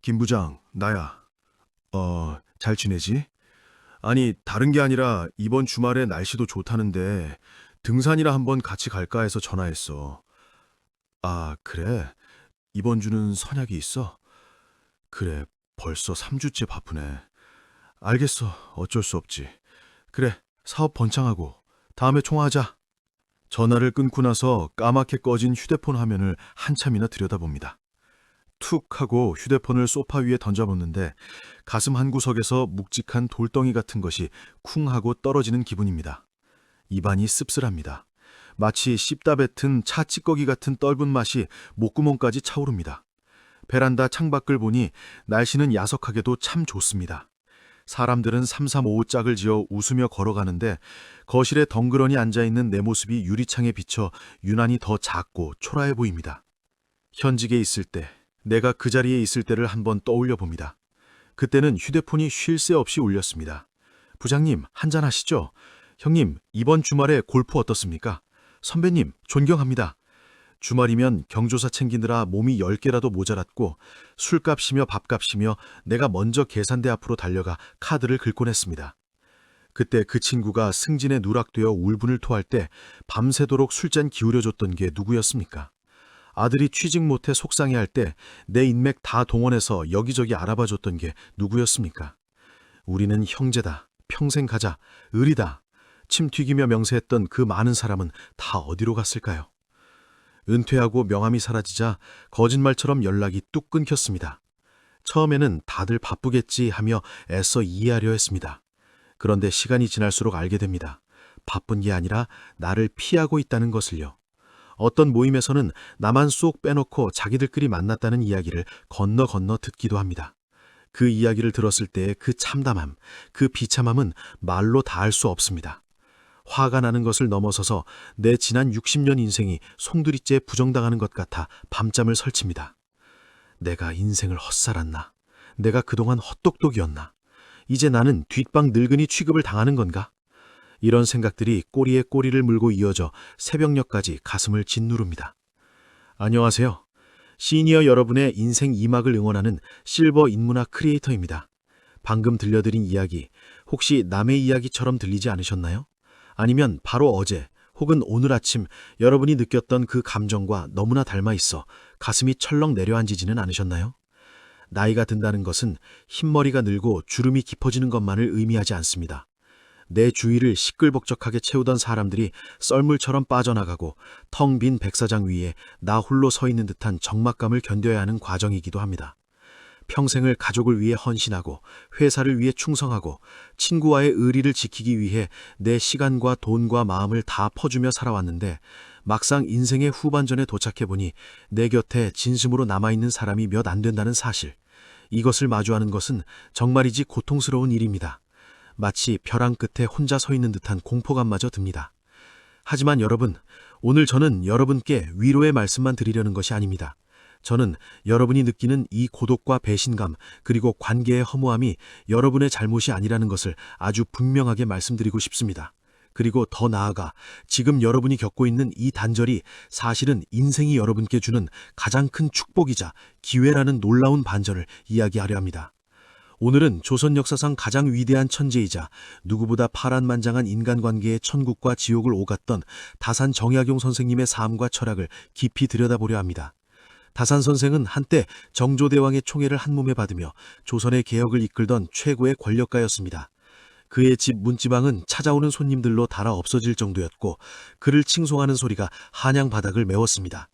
김 부장, 나야. 잘 지내지? 아니, 다른 게 아니라 이번 주말에 날씨도 좋다는데 등산이나 한번 같이 갈까 해서 전화했어. 아, 그래? 이번 주는 선약이 있어? 그래, 벌써 3주째 바쁘네. 알겠어, 어쩔 수 없지. 그래, 사업 번창하고 다음에 통화하자. 전화를 끊고 나서 까맣게 꺼진 휴대폰 화면을 한참이나 들여다봅니다. 툭 하고 휴대폰을 소파 위에 던져놓는데 가슴 한구석에서 묵직한 돌덩이 같은 것이 쿵 하고 떨어지는 기분입니다. 입안이 씁쓸합니다. 마치 씹다 뱉은 차 찌꺼기 같은 떫은 맛이 목구멍까지 차오릅니다. 베란다 창밖을 보니 날씨는 야속하게도 참 좋습니다. 사람들은 삼삼오오 짝을 지어 웃으며 걸어가는데 거실에 덩그러니 앉아있는 내 모습이 유리창에 비쳐 유난히 더 작고 초라해 보입니다. 현직에 있을 때, 내가 그 자리에 있을 때를 한번 떠올려 봅니다. 그때는 휴대폰이 쉴 새 없이 울렸습니다. 부장님, 한잔하시죠? 형님, 이번 주말에 골프 어떻습니까? 선배님, 존경합니다. 주말이면 경조사 챙기느라 몸이 10개라도 모자랐고 술값이며 밥값이며 내가 먼저 계산대 앞으로 달려가 카드를 긁곤 했습니다. 그때 그 친구가 승진에 누락되어 울분을 토할 때 밤새도록 술잔 기울여줬던 게 누구였습니까? 아들이 취직 못해 속상해할 때 내 인맥 다 동원해서 여기저기 알아봐줬던 게 누구였습니까? 우리는 형제다, 평생 가자, 의리다, 침 튀기며 명세했던 그 많은 사람은 다 어디로 갔을까요? 은퇴하고 명함이 사라지자 거짓말처럼 연락이 뚝 끊겼습니다. 처음에는 다들 바쁘겠지 하며 애써 이해하려 했습니다. 그런데 시간이 지날수록 알게 됩니다. 바쁜 게 아니라 나를 피하고 있다는 것을요. 어떤 모임에서는 나만 쏙 빼놓고 자기들끼리 만났다는 이야기를 건너 듣기도 합니다. 그 이야기를 들었을 때의 그 참담함, 그 비참함은 말로 다할 수 없습니다. 화가 나는 것을 넘어서서 내 지난 60년 인생이 송두리째 부정당하는 것 같아 밤잠을 설칩니다. 내가 인생을 헛살았나? 내가 그동안 헛똑똑이었나? 이제 나는 뒷방 늙은이 취급을 당하는 건가? 이런 생각들이 꼬리에 꼬리를 물고 이어져 새벽녘까지 가슴을 짓누릅니다. 안녕하세요. 시니어 여러분의 인생 2막을 응원하는 실버 인문학 크리에이터입니다. 방금 들려드린 이야기, 혹시 남의 이야기처럼 들리지 않으셨나요? 아니면 바로 어제 혹은 오늘 아침 여러분이 느꼈던 그 감정과 너무나 닮아 있어 가슴이 철렁 내려앉지는 않으셨나요? 나이가 든다는 것은 흰머리가 늘고 주름이 깊어지는 것만을 의미하지 않습니다. 내 주위를 시끌벅적하게 채우던 사람들이 썰물처럼 빠져나가고 텅 빈 백사장 위에 나 홀로 서 있는 듯한 적막감을 견뎌야 하는 과정이기도 합니다. 평생을 가족을 위해 헌신하고 회사를 위해 충성하고 친구와의 의리를 지키기 위해 내 시간과 돈과 마음을 다 퍼주며 살아왔는데 막상 인생의 후반전에 도착해보니 내 곁에 진심으로 남아있는 사람이 몇 안 된다는 사실. 이것을 마주하는 것은 정말이지 고통스러운 일입니다. 마치 벼랑 끝에 혼자 서 있는 듯한 공포감마저 듭니다. 하지만 여러분, 오늘 저는 여러분께 위로의 말씀만 드리려는 것이 아닙니다. 저는 여러분이 느끼는 이 고독과 배신감 그리고 관계의 허무함이 여러분의 잘못이 아니라는 것을 아주 분명하게 말씀드리고 싶습니다. 그리고 더 나아가 지금 여러분이 겪고 있는 이 단절이 사실은 인생이 여러분께 주는 가장 큰 축복이자 기회라는 놀라운 반전을 이야기하려 합니다. 오늘은 조선 역사상 가장 위대한 천재이자 누구보다 파란만장한 인간관계의 천국과 지옥을 오갔던 다산 정약용 선생님의 삶과 철학을 깊이 들여다보려 합니다. 다산 선생은 한때 정조대왕의 총애를 한몸에 받으며 조선의 개혁을 이끌던 최고의 권력가였습니다. 그의 집 문지방은 찾아오는 손님들로 닳아 없어질 정도였고 그를 칭송하는 소리가 한양 바닥을 메웠습니다.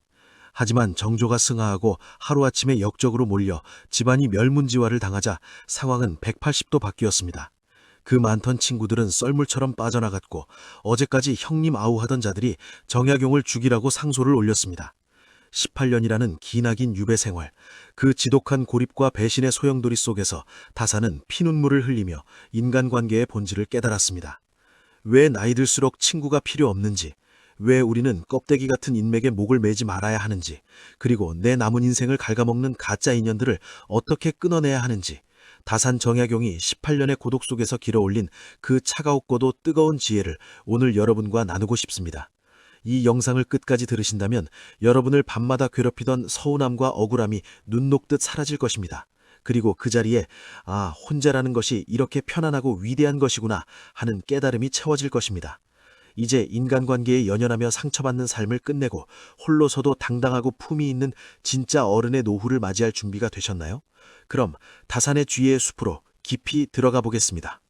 하지만 정조가 승하하고 하루아침에 역적으로 몰려 집안이 멸문지화를 당하자 상황은 180도 바뀌었습니다. 그 많던 친구들은 썰물처럼 빠져나갔고 어제까지 형님 아우하던 자들이 정약용을 죽이라고 상소를 올렸습니다. 18년이라는 기나긴 유배 생활, 그 지독한 고립과 배신의 소용돌이 속에서 다산은 피눈물을 흘리며 인간관계의 본질을 깨달았습니다. 왜 나이 들수록 친구가 필요 없는지, 왜 우리는 껍데기 같은 인맥에 목을 매지 말아야 하는지, 그리고 내 남은 인생을 갉아먹는 가짜 인연들을 어떻게 끊어내야 하는지, 다산 정약용이 18년의 고독 속에서 길어올린 그 차가웠고도 뜨거운 지혜를 오늘 여러분과 나누고 싶습니다. 이 영상을 끝까지 들으신다면 여러분을 밤마다 괴롭히던 서운함과 억울함이 눈 녹듯 사라질 것입니다. 그리고 그 자리에 혼자라는 것이 이렇게 편안하고 위대한 것이구나 하는 깨달음이 채워질 것입니다. 이제 인간관계에 연연하며 상처받는 삶을 끝내고 홀로서도 당당하고 품위 있는 진짜 어른의 노후를 맞이할 준비가 되셨나요? 그럼 다산의 지혜의 숲으로 깊이 들어가 보겠습니다.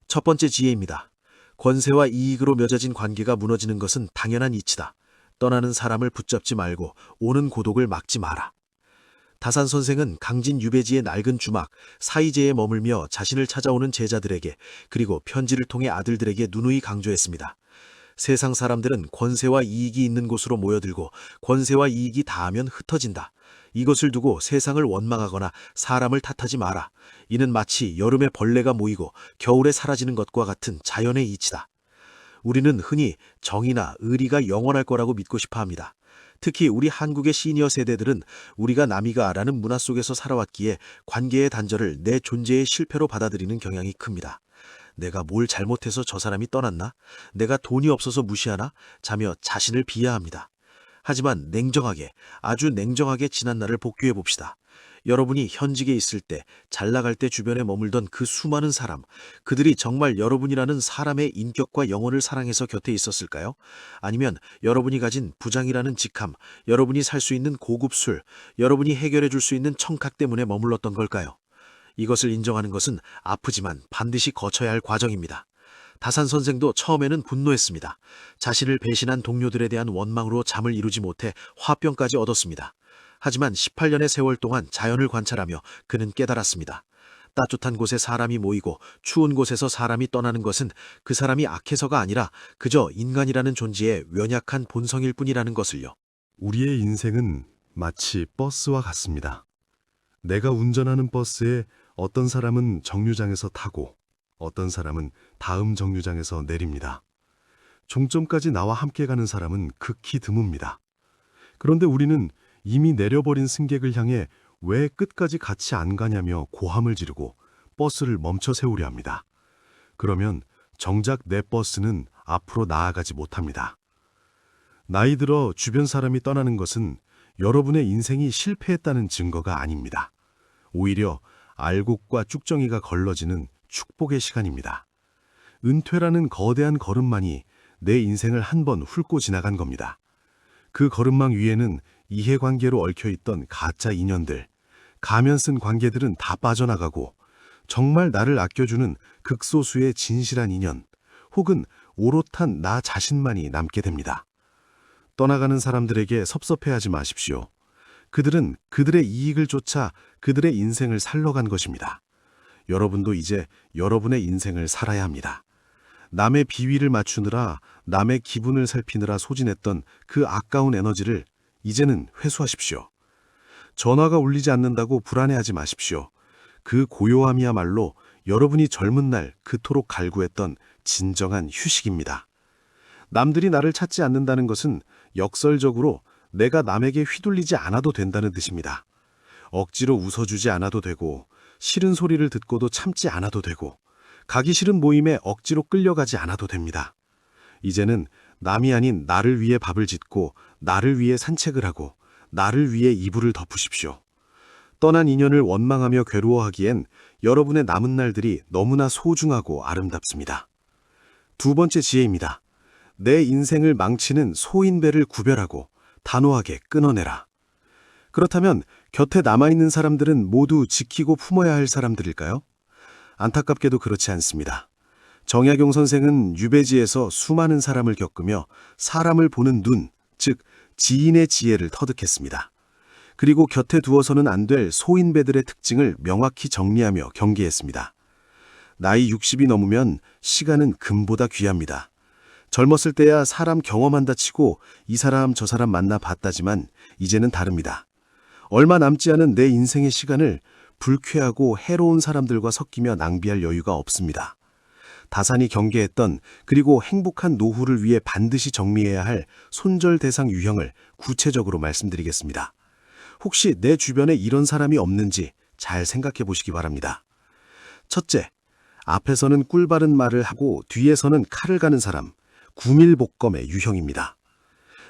첫 번째 지혜입니다. 권세와 이익으로 맺어진 관계가 무너지는 것은 당연한 이치다. 떠나는 사람을 붙잡지 말고 오는 고독을 막지 마라. 다산 선생은 강진 유배지의 낡은 주막, 사이제에 머물며 자신을 찾아오는 제자들에게 그리고 편지를 통해 아들들에게 누누이 강조했습니다. 세상 사람들은 권세와 이익이 있는 곳으로 모여들고 권세와 이익이 닿으면 흩어진다. 이것을 두고 세상을 원망하거나 사람을 탓하지 마라. 이는 마치 여름에 벌레가 모이고 겨울에 사라지는 것과 같은 자연의 이치다. 우리는 흔히 정의나 의리가 영원할 거라고 믿고 싶어 합니다. 특히 우리 한국의 시니어 세대들은 우리가 남이가라는 문화 속에서 살아왔기에 관계의 단절을 내 존재의 실패로 받아들이는 경향이 큽니다. 내가 뭘 잘못해서 저 사람이 떠났나? 내가 돈이 없어서 무시하나? 자며 자신을 비하합니다. 하지만 냉정하게, 아주 냉정하게 지난 날을 복귀해 봅시다. 여러분이 현직에 있을 때, 잘 나갈 때 주변에 머물던 그 수많은 사람, 그들이 정말 여러분이라는 사람의 인격과 영혼을 사랑해서 곁에 있었을까요? 아니면 여러분이 가진 부장이라는 직함, 여러분이 살 수 있는 고급 술, 여러분이 해결해 줄 수 있는 청각 때문에 머물렀던 걸까요? 이것을 인정하는 것은 아프지만 반드시 거쳐야 할 과정입니다. 다산 선생도 처음에는 분노했습니다. 자신을 배신한 동료들에 대한 원망으로 잠을 이루지 못해 화병까지 얻었습니다. 하지만 18년의 세월 동안 자연을 관찰하며 그는 깨달았습니다. 따뜻한 곳에 사람이 모이고 추운 곳에서 사람이 떠나는 것은 그 사람이 악해서가 아니라 그저 인간이라는 존재의 연약한 본성일 뿐이라는 것을요. 우리의 인생은 마치 버스와 같습니다. 내가 운전하는 버스에 어떤 사람은 정류장에서 타고 어떤 사람은 다음 정류장에서 내립니다. 종점까지 나와 함께 가는 사람은 극히 드뭅니다. 그런데 우리는 이미 내려버린 승객을 향해 왜 끝까지 같이 안 가냐며 고함을 지르고 버스를 멈춰 세우려 합니다. 그러면 정작 내 버스는 앞으로 나아가지 못합니다. 나이 들어 주변 사람이 떠나는 것은 여러분의 인생이 실패했다는 증거가 아닙니다. 오히려 알곡과 쭉정이가 걸러지는 축복의 시간입니다. 은퇴라는 거대한 걸음만이 내 인생을 한 번 훑고 지나간 겁니다. 그 걸음망 위에는 이해관계로 얽혀있던 가짜 인연들, 가면 쓴 관계들은 다 빠져나가고 정말 나를 아껴주는 극소수의 진실한 인연, 혹은 오롯한 나 자신만이 남게 됩니다. 떠나가는 사람들에게 섭섭해하지 마십시오. 그들은 그들의 이익을 쫓아 그들의 인생을 살러간 것입니다. 여러분도 이제 여러분의 인생을 살아야 합니다. 남의 비위를 맞추느라, 남의 기분을 살피느라 소진했던 그 아까운 에너지를 이제는 회수하십시오. 전화가 울리지 않는다고 불안해하지 마십시오. 그 고요함이야말로 여러분이 젊은 날 그토록 갈구했던 진정한 휴식입니다. 남들이 나를 찾지 않는다는 것은 역설적으로 내가 남에게 휘둘리지 않아도 된다는 뜻입니다. 억지로 웃어주지 않아도 되고, 싫은 소리를 듣고도 참지 않아도 되고, 가기 싫은 모임에 억지로 끌려가지 않아도 됩니다. 이제는 남이 아닌 나를 위해 밥을 짓고, 나를 위해 산책을 하고, 나를 위해 이불을 덮으십시오. 떠난 인연을 원망하며 괴로워하기엔 여러분의 남은 날들이 너무나 소중하고 아름답습니다. 두 번째 지혜입니다. 내 인생을 망치는 소인배를 구별하고 단호하게 끊어내라. 그렇다면 곁에 남아있는 사람들은 모두 지키고 품어야 할 사람들일까요? 안타깝게도 그렇지 않습니다. 정약용 선생은 유배지에서 수많은 사람을 겪으며 사람을 보는 눈, 즉 지인의 지혜를 터득했습니다. 그리고 곁에 두어서는 안 될 소인배들의 특징을 명확히 정리하며 경계했습니다. 나이 60이 넘으면 시간은 금보다 귀합니다. 젊었을 때야 사람 경험한다 치고 이 사람 저 사람 만나 봤다지만 이제는 다릅니다. 얼마 남지 않은 내 인생의 시간을 불쾌하고 해로운 사람들과 섞이며 낭비할 여유가 없습니다. 다산이 경계했던 그리고 행복한 노후를 위해 반드시 정리해야 할 손절 대상 유형을 구체적으로 말씀드리겠습니다. 혹시 내 주변에 이런 사람이 없는지 잘 생각해 보시기 바랍니다. 첫째, 앞에서는 꿀바른 말을 하고 뒤에서는 칼을 가는 사람, 구밀복검의 유형입니다.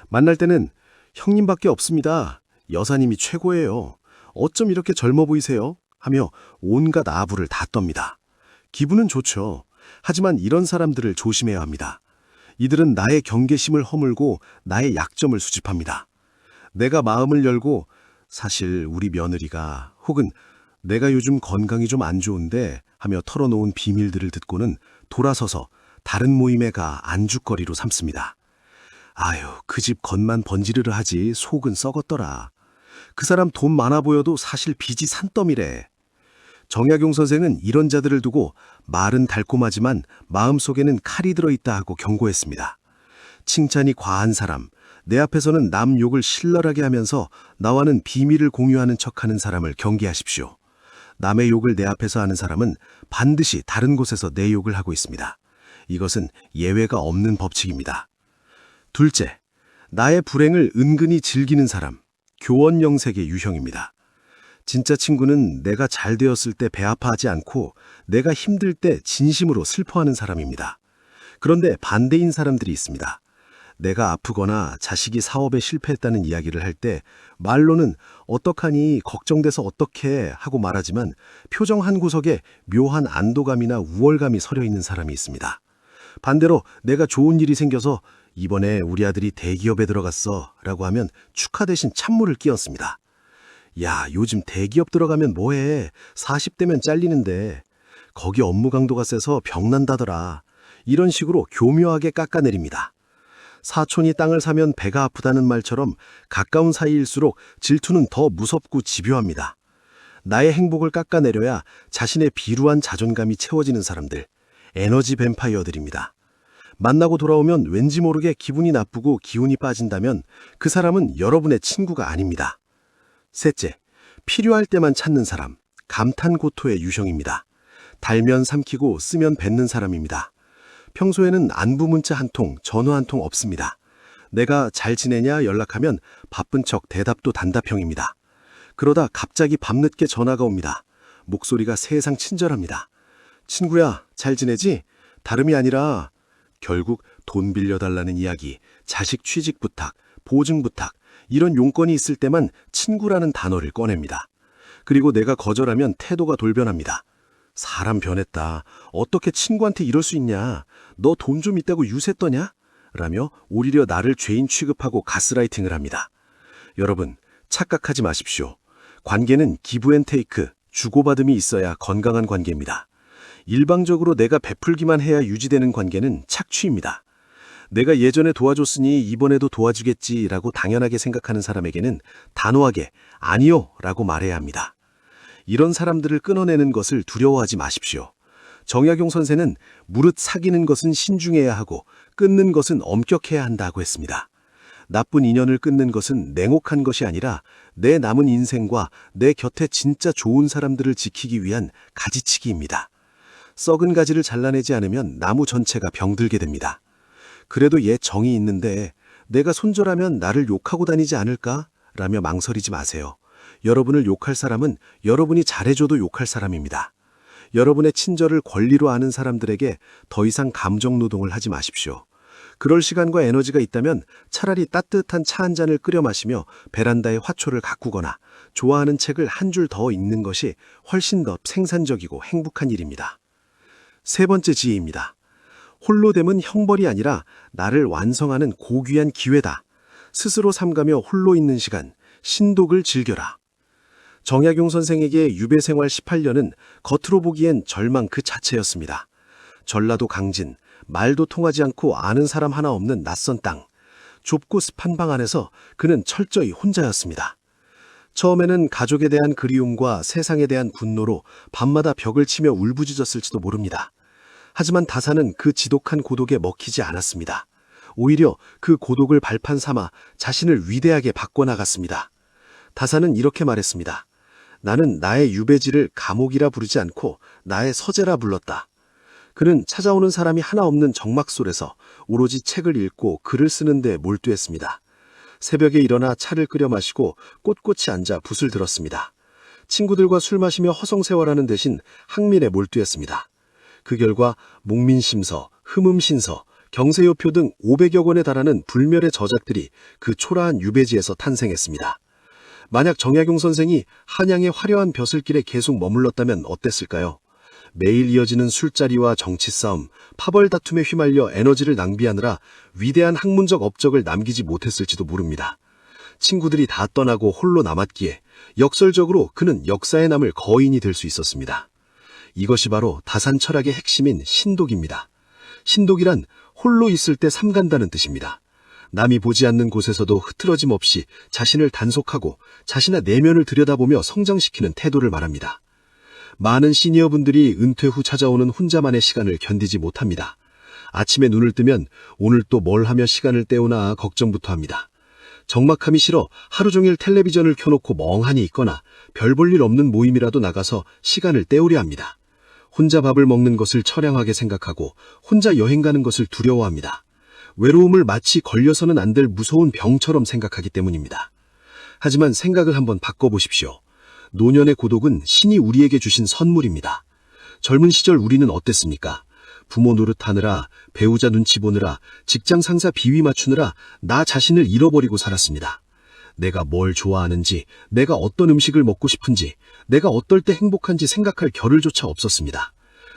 만날 때는 형님밖에 없습니다. 여사님이 최고예요. 어쩜 이렇게 젊어 보이세요? 하며 온갖 아부를 다 떱니다. 기분은 좋죠. 하지만 이런 사람들을 조심해야 합니다. 이들은 나의 경계심을 허물고 나의 약점을 수집합니다. 내가 마음을 열고 사실 우리 며느리가 혹은 내가 요즘 건강이 좀 안 좋은데 하며 털어놓은 비밀들을 듣고는 돌아서서 다른 모임에 가 안주거리로 삼습니다. 아유, 그 집 겉만 번지르르 하지 속은 썩었더라. 그 사람 돈 많아 보여도 사실 빚이 산더미래. 정약용 선생은 이런 자들을 두고 말은 달콤하지만 마음속에는 칼이 들어있다 하고 경고했습니다. 칭찬이 과한 사람, 내 앞에서는 남 욕을 신랄하게 하면서 나와는 비밀을 공유하는 척하는 사람을 경계하십시오. 남의 욕을 내 앞에서 하는 사람은 반드시 다른 곳에서 내 욕을 하고 있습니다. 이것은 예외가 없는 법칙입니다. 둘째, 나의 불행을 은근히 즐기는 사람, 교원영색의 유형입니다. 진짜 친구는 내가 잘 되었을 때 배 아파하지 않고 내가 힘들 때 진심으로 슬퍼하는 사람입니다. 그런데 반대인 사람들이 있습니다. 내가 아프거나 자식이 사업에 실패했다는 이야기를 할 때 말로는 어떡하니 걱정돼서 어떡해 하고 말하지만 표정 한 구석에 묘한 안도감이나 우월감이 서려 있는 사람이 있습니다. 반대로 내가 좋은 일이 생겨서 이번에 우리 아들이 대기업에 들어갔어 라고 하면 축하 대신 찬물을 끼얹습니다. 야, 요즘 대기업 들어가면 뭐해? 40대면 잘리는데. 거기 업무 강도가 세서 병난다더라. 이런 식으로 교묘하게 깎아내립니다. 사촌이 땅을 사면 배가 아프다는 말처럼 가까운 사이일수록 질투는 더 무섭고 집요합니다. 나의 행복을 깎아내려야 자신의 비루한 자존감이 채워지는 사람들, 에너지 뱀파이어들입니다. 만나고 돌아오면 왠지 모르게 기분이 나쁘고 기운이 빠진다면 그 사람은 여러분의 친구가 아닙니다. 셋째, 필요할 때만 찾는 사람, 감탄고토의 유형입니다. 달면 삼키고 쓰면 뱉는 사람입니다. 평소에는 안부 문자 한 통, 전화 한 통 없습니다. 내가 잘 지내냐 연락하면 바쁜 척 대답도 단답형입니다. 그러다 갑자기 밤늦게 전화가 옵니다. 목소리가 세상 친절합니다. 친구야, 잘 지내지? 다름이 아니라 결국 돈 빌려달라는 이야기, 자식 취직 부탁, 보증 부탁, 이런 용건이 있을 때만 친구라는 단어를 꺼냅니다. 그리고 내가 거절하면 태도가 돌변합니다. 사람 변했다. 어떻게 친구한테 이럴 수 있냐? 너 돈 좀 있다고 유세 떠냐? 라며 오히려 나를 죄인 취급하고 가스라이팅을 합니다. 여러분, 착각하지 마십시오. 관계는 기브앤테이크, 주고받음이 있어야 건강한 관계입니다. 일방적으로 내가 베풀기만 해야 유지되는 관계는 착취입니다. 내가 예전에 도와줬으니 이번에도 도와주겠지라고 당연하게 생각하는 사람에게는 단호하게 아니요 라고 말해야 합니다. 이런 사람들을 끊어내는 것을 두려워하지 마십시오. 정약용 선생은 무릇 사귀는 것은 신중해야 하고 끊는 것은 엄격해야 한다고 했습니다. 나쁜 인연을 끊는 것은 냉혹한 것이 아니라 내 남은 인생과 내 곁에 진짜 좋은 사람들을 지키기 위한 가지치기입니다. 썩은 가지를 잘라내지 않으면 나무 전체가 병들게 됩니다. 그래도 얘 정이 있는데 내가 손절하면 나를 욕하고 다니지 않을까? 라며 망설이지 마세요. 여러분을 욕할 사람은 여러분이 잘해줘도 욕할 사람입니다. 여러분의 친절을 권리로 아는 사람들에게 더 이상 감정 노동을 하지 마십시오. 그럴 시간과 에너지가 있다면 차라리 따뜻한 차 한 잔을 끓여 마시며 베란다에 화초를 가꾸거나 좋아하는 책을 한 줄 더 읽는 것이 훨씬 더 생산적이고 행복한 일입니다. 세 번째 지혜입니다. 홀로됨은 형벌이 아니라 나를 완성하는 고귀한 기회다. 스스로 삼가며 홀로 있는 시간, 신독을 즐겨라. 정약용 선생에게 유배 생활 18년은 겉으로 보기엔 절망 그 자체였습니다. 전라도 강진, 말도 통하지 않고 아는 사람 하나 없는 낯선 땅, 좁고 습한 방 안에서 그는 철저히 혼자였습니다. 처음에는 가족에 대한 그리움과 세상에 대한 분노로 밤마다 벽을 치며 울부짖었을지도 모릅니다. 하지만 다사는 그 지독한 고독에 먹히지 않았습니다. 오히려 그 고독을 발판 삼아 자신을 위대하게 바꿔나갔습니다. 다사는 이렇게 말했습니다. 나는 나의 유배지를 감옥이라 부르지 않고 나의 서재라 불렀다. 그는 찾아오는 사람이 하나 없는 정막솔에서 오로지 책을 읽고 글을 쓰는 데 몰두했습니다. 새벽에 일어나 차를 끓여 마시고 꼿꼿이 앉아 붓을 들었습니다. 친구들과 술 마시며 허송세월하는 대신 학민에 몰두했습니다. 그 결과 목민심서, 흠음신서, 경세요표 등 500여 권에 달하는 불멸의 저작들이 그 초라한 유배지에서 탄생했습니다. 만약 정약용 선생이 한양의 화려한 벼슬길에 계속 머물렀다면 어땠을까요? 매일 이어지는 술자리와 정치 싸움, 파벌 다툼에 휘말려 에너지를 낭비하느라 위대한 학문적 업적을 남기지 못했을지도 모릅니다. 친구들이 다 떠나고 홀로 남았기에 역설적으로 그는 역사에 남을 거인이 될 수 있었습니다. 이것이 바로 다산 철학의 핵심인 신독입니다. 신독이란 홀로 있을 때 삼간다는 뜻입니다. 남이 보지 않는 곳에서도 흐트러짐 없이 자신을 단속하고 자신의 내면을 들여다보며 성장시키는 태도를 말합니다. 많은 시니어분들이 은퇴 후 찾아오는 혼자만의 시간을 견디지 못합니다. 아침에 눈을 뜨면 오늘 또 뭘 하며 시간을 때우나 걱정부터 합니다. 적막함이 싫어 하루 종일 텔레비전을 켜놓고 멍하니 있거나 별 볼 일 없는 모임이라도 나가서 시간을 때우려 합니다. 혼자 밥을 먹는 것을 처량하게 생각하고 혼자 여행 가는 것을 두려워합니다. 외로움을 마치 걸려서는 안 될 무서운 병처럼 생각하기 때문입니다. 하지만 생각을 한번 바꿔보십시오. 노년의 고독은 신이 우리에게 주신 선물입니다. 젊은 시절 우리는 어땠습니까? 부모 노릇하느라, 배우자 눈치 보느라, 직장 상사 비위 맞추느라 나 자신을 잃어버리고 살았습니다. 내가 뭘 좋아하는지, 내가 어떤 음식을 먹고 싶은지, 내가 어떨 때 행복한지 생각할 겨를조차 없었습니다.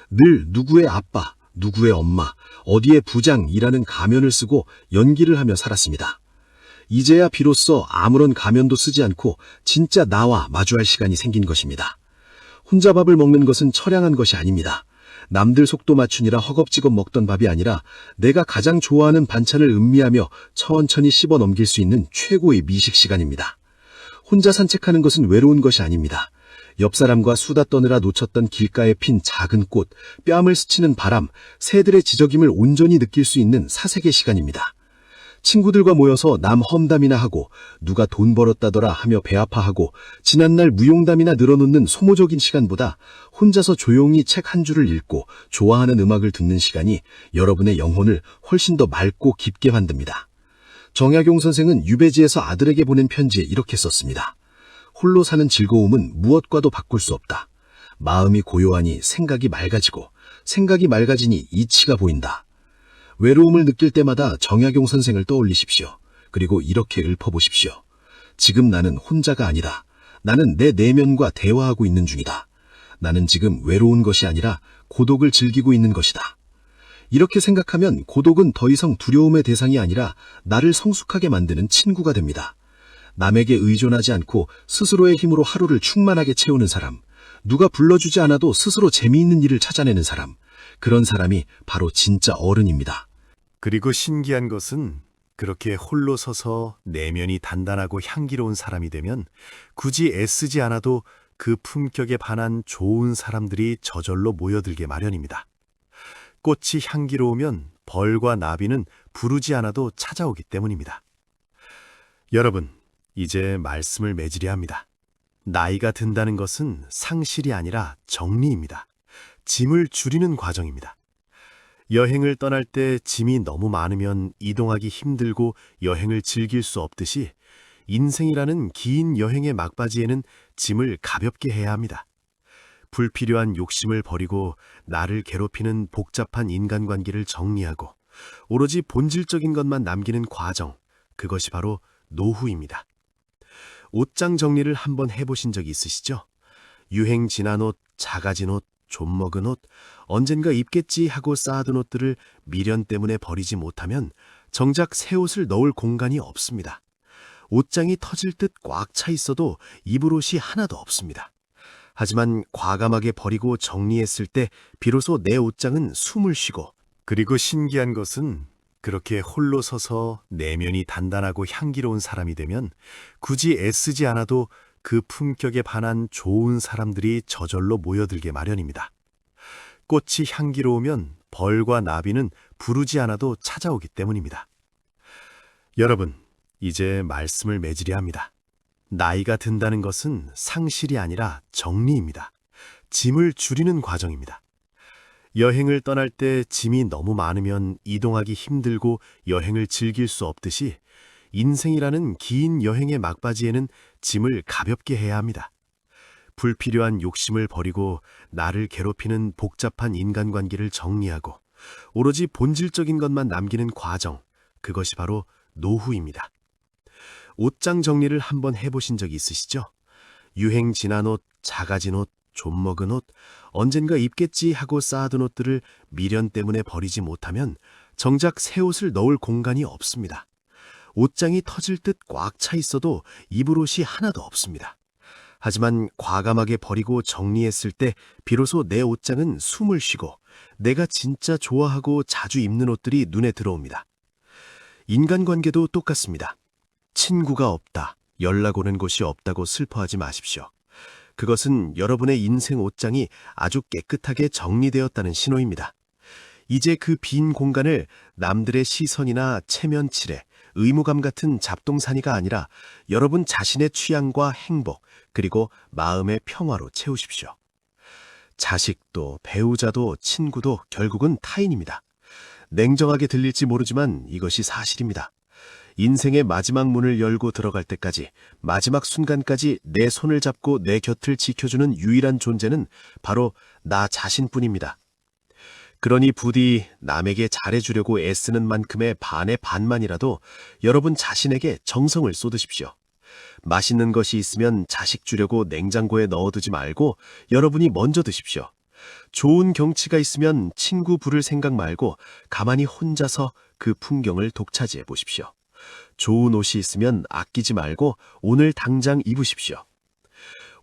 늘 누구의 아빠, 누구의 엄마, 어디의 부장이라는 가면을 쓰고 연기를 하며 살았습니다. 이제야 비로소 아무런 가면도 쓰지 않고 진짜 나와 마주할 시간이 생긴 것입니다. 혼자 밥을 먹는 것은 처량한 것이 아닙니다. 남들 속도 맞추니라 허겁지겁 먹던 밥이 아니라 내가 가장 좋아하는 반찬을 음미하며 천천히 씹어 넘길 수 있는 최고의 미식 시간입니다. 혼자 산책하는 것은 외로운 것이 아닙니다. 옆 사람과 수다 떠느라 놓쳤던 길가에 핀 작은 꽃, 뺨을 스치는 바람, 새들의 지저김을 온전히 느낄 수 있는 사색의 시간입니다. 친구들과 모여서 남 험담이나 하고 누가 돈 벌었다더라 하며 배 아파하고 지난날 무용담이나 늘어놓는 소모적인 시간보다 혼자서 조용히 책 한 줄을 읽고 좋아하는 음악을 듣는 시간이 여러분의 영혼을 훨씬 더 맑고 깊게 만듭니다. 정약용 선생은 유배지에서 아들에게 보낸 편지에 이렇게 썼습니다. 홀로 사는 즐거움은 무엇과도 바꿀 수 없다. 마음이 고요하니 생각이 맑아지고 생각이 맑아지니 이치가 보인다. 외로움을 느낄 때마다 정약용 선생을 떠올리십시오. 그리고 이렇게 읊어보십시오. 지금 나는 혼자가 아니다. 나는 내 내면과 대화하고 있는 중이다. 나는 지금 외로운 것이 아니라 고독을 즐기고 있는 것이다. 이렇게 생각하면 고독은 더 이상 두려움의 대상이 아니라 나를 성숙하게 만드는 친구가 됩니다. 남에게 의존하지 않고 스스로의 힘으로 하루를 충만하게 채우는 사람, 누가 불러주지 않아도 스스로 재미있는 일을 찾아내는 사람, 그런 사람이 바로 진짜 어른입니다. 그리고 신기한 것은 그렇게 홀로 서서 내면이 단단하고 향기로운 사람이 되면 굳이 애쓰지 않아도 그 품격에 반한 좋은 사람들이 저절로 모여들게 마련입니다. 꽃이 향기로우면 벌과 나비는 부르지 않아도 찾아오기 때문입니다. 여러분, 이제 말씀을 맺으려 합니다. 나이가 든다는 것은 상실이 아니라 정리입니다. 짐을 줄이는 과정입니다. 여행을 떠날 때 짐이 너무 많으면 이동하기 힘들고 여행을 즐길 수 없듯이 인생이라는 긴 여행의 막바지에는 짐을 가볍게 해야 합니다. 불필요한 욕심을 버리고 나를 괴롭히는 복잡한 인간관계를 정리하고 오로지 본질적인 것만 남기는 과정, 그것이 바로 노후입니다. 옷장 정리를 한번 해보신 적이 있으시죠? 유행 지난 옷, 작아진 옷, 좀 먹은 옷, 언젠가 입겠지 하고 쌓아둔 옷들을 미련 때문에 버리지 못하면 정작 새 옷을 넣을 공간이 없습니다. 옷장이 터질 듯 꽉 차 있어도 입을 옷이 하나도 없습니다. 하지만 과감하게 버리고 정리했을 때 비로소 내 옷장은 숨을 쉬고, 그리고 신기한 것은 그렇게 홀로 서서 내면이 단단하고 향기로운 사람이 되면 굳이 애쓰지 않아도 그 품격에 반한 좋은 사람들이 저절로 모여들게 마련입니다. 꽃이 향기로우면 벌과 나비는 부르지 않아도 찾아오기 때문입니다. 여러분, 이제 말씀을 맺으려 합니다. 나이가 든다는 것은 상실이 아니라 정리입니다. 짐을 줄이는 과정입니다. 여행을 떠날 때 짐이 너무 많으면 이동하기 힘들고 여행을 즐길 수 없듯이 인생이라는 긴 여행의 막바지에는 짐을 가볍게 해야 합니다. 불필요한 욕심을 버리고 나를 괴롭히는 복잡한 인간관계를 정리하고 오로지 본질적인 것만 남기는 과정, 그것이 바로 노후입니다. 옷장 정리를 한번 해보신 적 있으시죠? 유행 지난 옷, 작아진 옷, 좀 먹은 옷, 언젠가 입겠지 하고 쌓아둔 옷들을 미련 때문에 버리지 못하면 정작 새 옷을 넣을 공간이 없습니다. 옷장이 터질 듯 꽉 차 있어도 입을 옷이 하나도 없습니다. 하지만 과감하게 버리고 정리했을 때 비로소 내 옷장은 숨을 쉬고 내가 진짜 좋아하고 자주 입는 옷들이 눈에 들어옵니다. 인간관계도 똑같습니다. 친구가 없다, 연락 오는 곳이 없다고 슬퍼하지 마십시오. 그것은 여러분의 인생 옷장이 아주 깨끗하게 정리되었다는 신호입니다. 이제 그 빈 공간을 남들의 시선이나 체면칠에 의무감 같은 잡동사니가 아니라 여러분 자신의 취향과 행복, 그리고 마음의 평화로 채우십시오. 자식도 배우자도 친구도 결국은 타인입니다. 냉정하게 들릴지 모르지만 이것이 사실입니다. 인생의 마지막 문을 열고 들어갈 때까지, 마지막 순간까지 내 손을 잡고 내 곁을 지켜주는 유일한 존재는 바로 나 자신뿐입니다. 그러니 부디 남에게 잘해주려고 애쓰는 만큼의 반의 반만이라도 여러분 자신에게 정성을 쏟으십시오. 맛있는 것이 있으면 자식 주려고 냉장고에 넣어두지 말고 여러분이 먼저 드십시오. 좋은 경치가 있으면 친구 부를 생각 말고 가만히 혼자서 그 풍경을 독차지해 보십시오. 좋은 옷이 있으면 아끼지 말고 오늘 당장 입으십시오.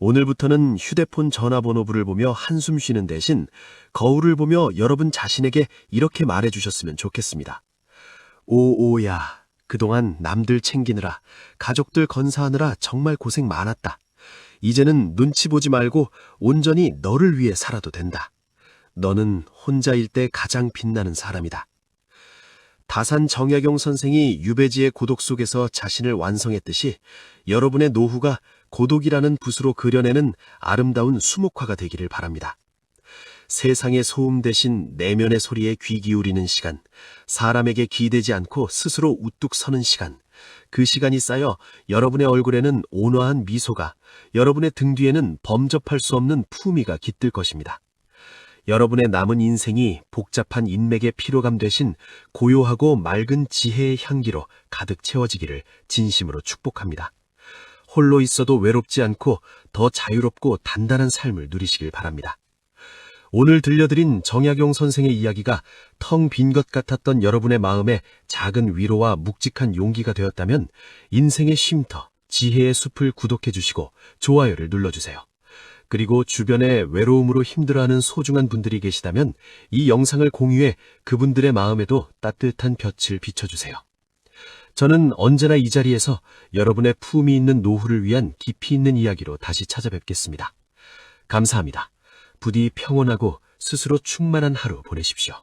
오늘부터는 휴대폰 전화번호부를 보며 한숨 쉬는 대신 거울을 보며 여러분 자신에게 이렇게 말해주셨으면 좋겠습니다. 오오야, 그동안 남들 챙기느라, 가족들 건사하느라 정말 고생 많았다. 이제는 눈치 보지 말고 온전히 너를 위해 살아도 된다. 너는 혼자일 때 가장 빛나는 사람이다. 다산 정약용 선생이 유배지의 고독 속에서 자신을 완성했듯이 여러분의 노후가 고독이라는 붓으로 그려내는 아름다운 수묵화가 되기를 바랍니다. 세상의 소음 대신 내면의 소리에 귀 기울이는 시간, 사람에게 기대지 않고 스스로 우뚝 서는 시간, 그 시간이 쌓여 여러분의 얼굴에는 온화한 미소가, 여러분의 등 뒤에는 범접할 수 없는 품위가 깃들 것입니다. 여러분의 남은 인생이 복잡한 인맥의 피로감 대신 고요하고 맑은 지혜의 향기로 가득 채워지기를 진심으로 축복합니다. 홀로 있어도 외롭지 않고 더 자유롭고 단단한 삶을 누리시길 바랍니다. 오늘 들려드린 정약용 선생의 이야기가 텅 빈 것 같았던 여러분의 마음에 작은 위로와 묵직한 용기가 되었다면 인생의 쉼터, 지혜의 숲을 구독해 주시고 좋아요를 눌러주세요. 그리고 주변에 외로움으로 힘들어하는 소중한 분들이 계시다면 이 영상을 공유해 그분들의 마음에도 따뜻한 빛을 비춰주세요. 저는 언제나 이 자리에서 여러분의 품위 있는 노후를 위한 깊이 있는 이야기로 다시 찾아뵙겠습니다. 감사합니다. 부디 평온하고 스스로 충만한 하루 보내십시오.